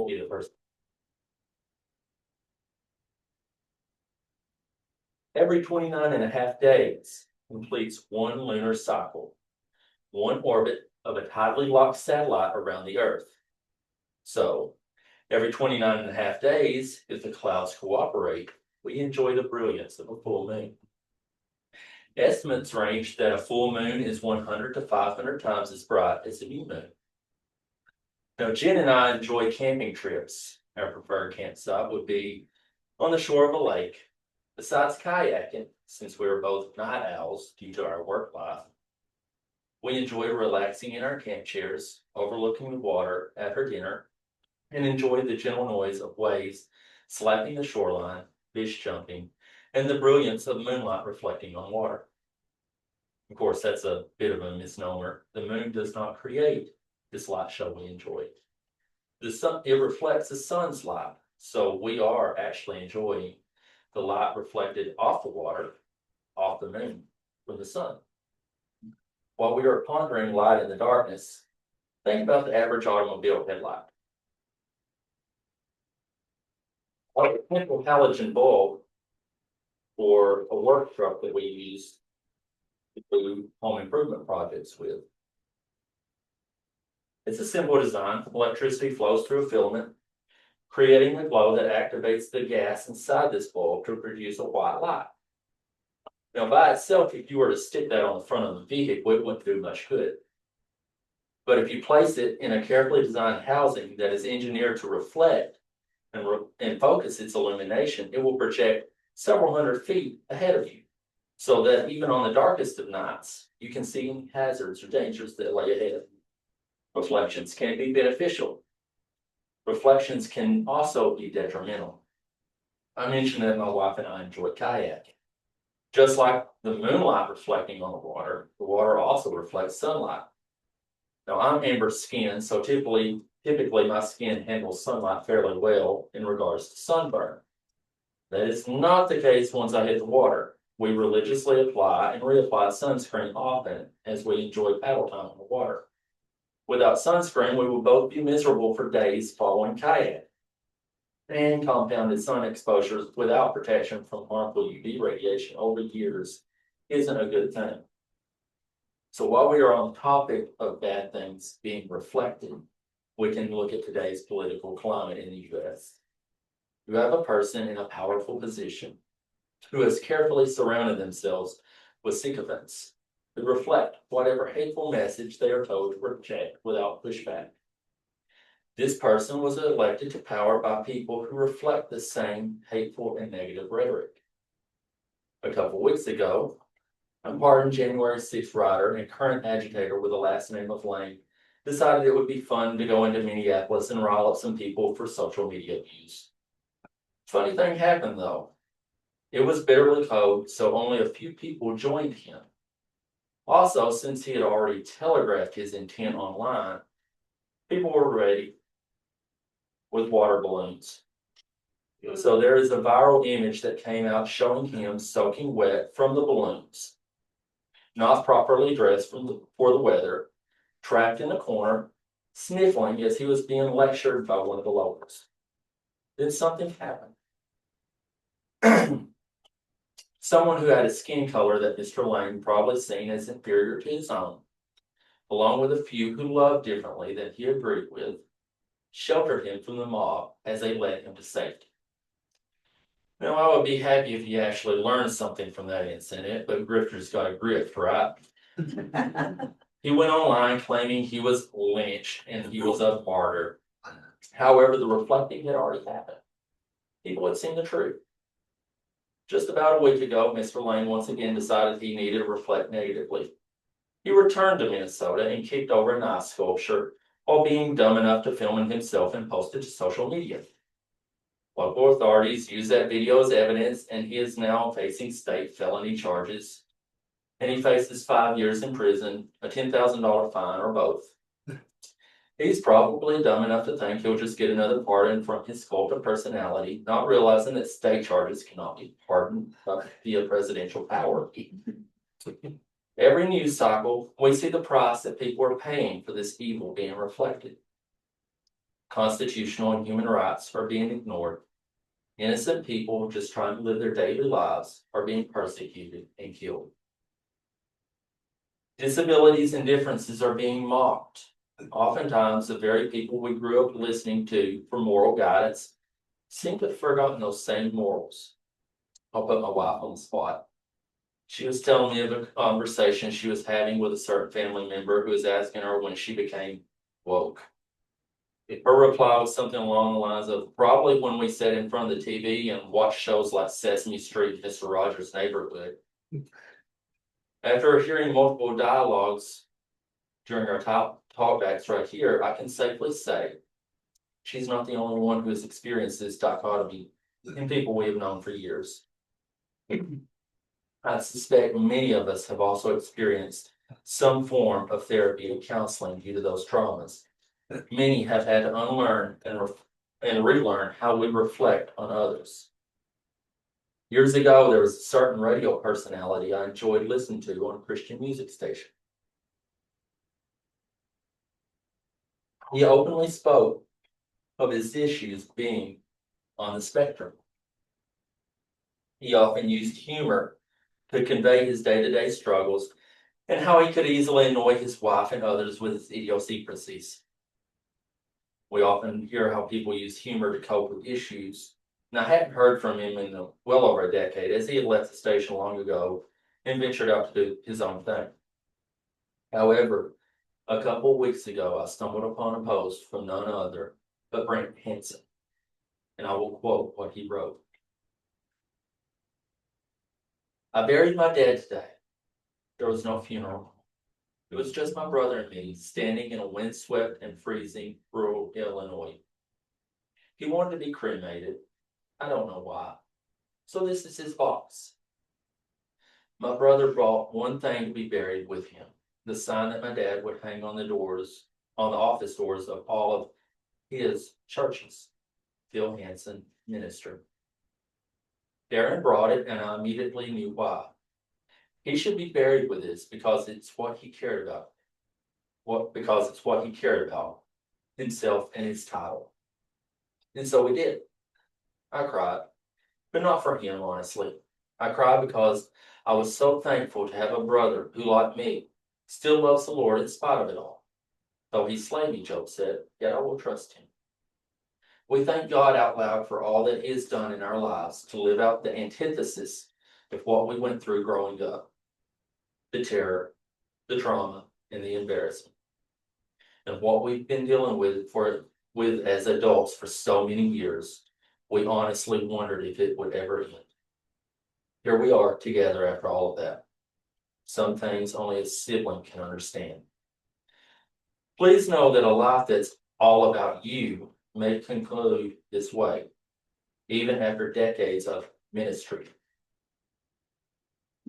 be the first. Every 29.5 days completes one lunar cycle, one orbit of a tidally locked satellite around the Earth. So, every 29.5 days, if the clouds cooperate, we enjoy the brilliance of a full moon. Estimates range that a full moon is 100 to 500 times as bright as a new moon. Now, Jen and I enjoy camping trips. Our preferred campsite would be on the shore of a lake. Besides kayaking, since we are both night owls due to our work life, we enjoy relaxing in our camp chairs, overlooking the water after dinner, and enjoy the gentle noise of waves slapping the shoreline, fish jumping, and the brilliance of moonlight reflecting on water. Of course, that's a bit of a misnomer. The moon does not create this light show we enjoy. The sun, it reflects the sun's light, so we are actually enjoying the light reflected off the water, off the moon, from the sun. While we are pondering light in the darkness, think about the average automobile headlight. Like a simple halogen bulb or a work truck that we use to do home improvement projects with. It's a simple design. Electricity flows through a filament, creating a glow that activates the gas inside this bulb to produce a white light. Now, by itself, if you were to stick that on the front of the vehicle, it wouldn't do much good. But if you place it in a carefully designed housing that is engineered to reflect and focus its illumination, it will project several hundred feet ahead of you, so that even on the darkest of nights, you can see any hazards or dangers that lay ahead. Reflections can be beneficial. Reflections can also be detrimental. I mentioned that my wife and I enjoy kayaking. Just like the moonlight reflecting on the water also reflects sunlight. Now, I'm amber skinned, so typically my skin handles sunlight fairly well in regards to sunburn. That is not the case once I hit the water. We religiously apply and reapply sunscreen often as we enjoy paddle time in the water. Without sunscreen, we will both be miserable for days following kayak. And compounded sun exposures without protection from harmful UV radiation over years isn't a good thing. So while we are on the topic of bad things being reflected, we can look at today's political climate in the US. You have a person in a powerful position who has carefully surrounded themselves with sycophants who reflect whatever hateful message they are told to project without pushback. This person was elected to power by people who reflect the same hateful and negative rhetoric. A couple weeks ago, a pardoned January 6th writer and current agitator with the last name of Lane decided it would be fun to go into Minneapolis and rile up some people for social media views. Funny thing happened though. It was bitterly cold, so only a few people joined him. Also, since he had already telegraphed his intent online, people were ready with water balloons. So there is a viral image that came out showing him soaking wet from the balloons, not properly dressed for the weather, trapped in a corner, sniffling as he was being lectured by one of the locals. Then something happened. Someone who had a skin color that Mr. Lane probably seen as inferior to his own, along with a few who loved differently than he agreed with, sheltered him from the mob as they led him to safety. Now, I would be happy if he actually learned something from that incident, but grifters got a grift, right? He went online claiming he was lynched and he was a martyr. However, the reflecting had already happened. People had seen the truth. Just about a week ago, Mr. Lane once again decided he needed to reflect negatively. He returned to Minnesota and kicked over an ice sculpture while being dumb enough to film it himself and post it to social media. Local authorities used that video as evidence, and he is now facing state felony charges. And he faces 5 years in prison, a $10,000 fine, or both. He's probably dumb enough to think he'll just get another pardon from his cult of personality, not realizing that state charges cannot be pardoned via presidential power. Every news cycle, we see the price that people are paying for this evil being reflected. Constitutional and human rights are being ignored. Innocent people just trying to live their daily lives are being persecuted and killed. Disabilities and differences are being mocked. Oftentimes, the very people we grew up listening to for moral guidance seem to have forgotten those same morals. I'll put my wife on the spot. She was telling me of a conversation she was having with a certain family member who was asking her when she became woke. Her reply was something along the lines of, probably when we sat in front of the TV and watched shows like Sesame Street and Mr. Rogers' Neighborhood. After hearing multiple dialogues during our talkbacks right here, I can safely say she's not the only one who has experienced this dichotomy in people we have known for years. I suspect many of us have also experienced some form of therapy and counseling due to those traumas. Many have had to unlearn and relearn how we reflect on others. Years ago, there was a certain radio personality I enjoyed listening to on a Christian music station. He openly spoke of his issues being on the spectrum. He often used humor to convey his day-to-day struggles and how he could easily annoy his wife and others with his idiosyncrasies. We often hear how people use humor to cope with issues. And I hadn't heard from him in well over a decade, as he had left the station long ago and ventured out to do his own thing. However, a couple of weeks ago, I stumbled upon a post from none other but Brent Hansen, and I will quote what he wrote. I buried my dad today. There was no funeral. It was just my brother and me standing in a windswept and freezing rural Illinois. He wanted to be cremated. I don't know why. So this is his box. My brother brought one thing to be buried with him, the sign that my dad would hang on the office doors of all of his churches. Phil Hansen, minister. Darren brought it, and I immediately knew why. He should be buried with this because it's what he cared about. Because it's what he cared about, himself and his title. And so we did. I cried, but not for him, honestly. I cried because I was so thankful to have a brother who, like me, still loves the Lord in spite of it all. Though he slay me, Job said, yet I will trust him. We thank God out loud for all that he has done in our lives to live out the antithesis of what we went through growing up. The terror, the trauma, and the embarrassment. And what we've been dealing with as adults for so many years, we honestly wondered if it would ever end. Here we are together after all of that. Some things only a sibling can understand. Please know that a life that's all about you may conclude this way, even after decades of ministry.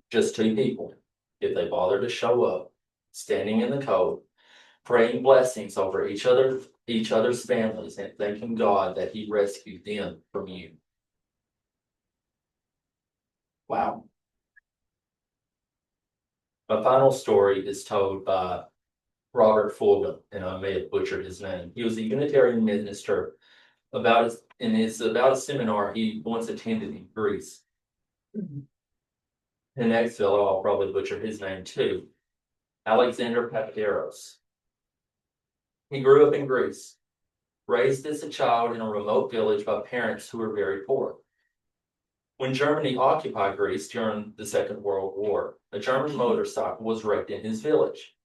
Just two people, if they bother to show up, standing in the cold, praying blessings over each other's families, and thanking God that he rescued them from you. Wow. My final story is told by Robert Fulgham, and I may have butchered his name. He was a Unitarian minister about a seminar he once attended in Greece. The next fellow, I'll probably butcher his name too, Alexander Papaderos. He grew up in Greece, raised as a child in a remote village by parents who were very poor. When Germany occupied Greece during the Second World War, a German motorcycle was wrecked in his village.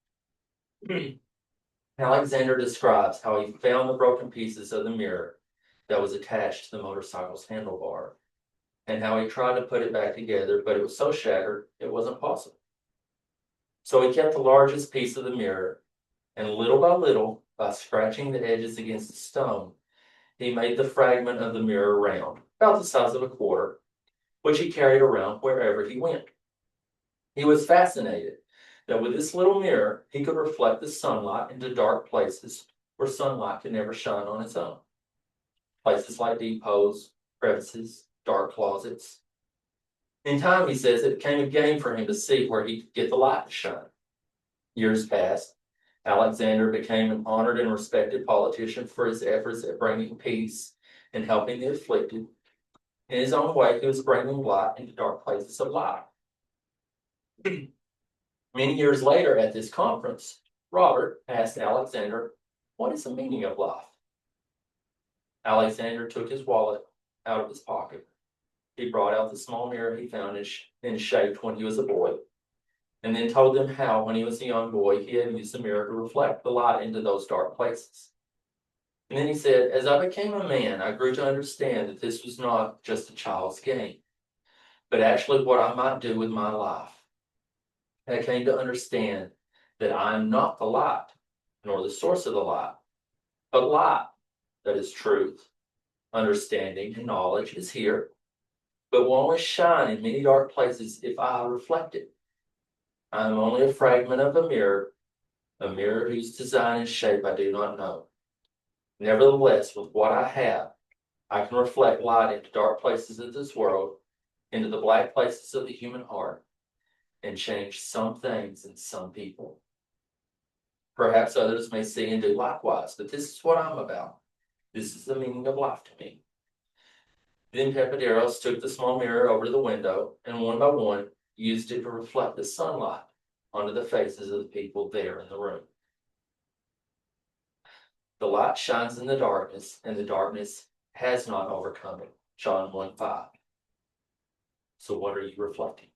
Alexander describes how he found the broken pieces of the mirror that was attached to the motorcycle's handlebar, and how he tried to put it back together, but it was so shattered, it wasn't possible. So he kept the largest piece of the mirror, and little by little, by scratching the edges against the stone, he made the fragment of the mirror round, about the size of a quarter, which he carried around wherever he went. He was fascinated that with this little mirror, he could reflect the sunlight into dark places where sunlight could never shine on its own. Places like depots, crevices, dark closets. In time, he says, it became a game for him to see where he could get the light to shine. Years passed, Alexander became an honored and respected politician for his efforts at bringing peace and helping the afflicted. In his own way, he was bringing light into dark places of life. Many years later at this conference, Robert asked Alexander, "What is the meaning of life?" Alexander took his wallet out of his pocket. He brought out the small mirror he found in shaped when he was a boy, and then told them how, when he was a young boy, he had used the mirror to reflect the light into those dark places. And then he said, "As I became a man, I grew to understand that this was not just a child's game, but actually what I might do with my life. I came to understand that I am not the light, nor the source of the light, but light, that is truth. Understanding and knowledge is here, but will only shine in many dark places if I reflect it. I am only a fragment of a mirror whose design and shape I do not know. Nevertheless, with what I have, I can reflect light into dark places of this world, into the black places of the human heart, and change some things in some people. Perhaps others may see and do likewise, but this is what I'm about. This is the meaning of life to me." Then Pepaderos took the small mirror over to the window and one by one used it to reflect the sunlight onto the faces of the people there in the room. The light shines in the darkness, and the darkness has not overcome it. John 1:5. So what are you reflecting?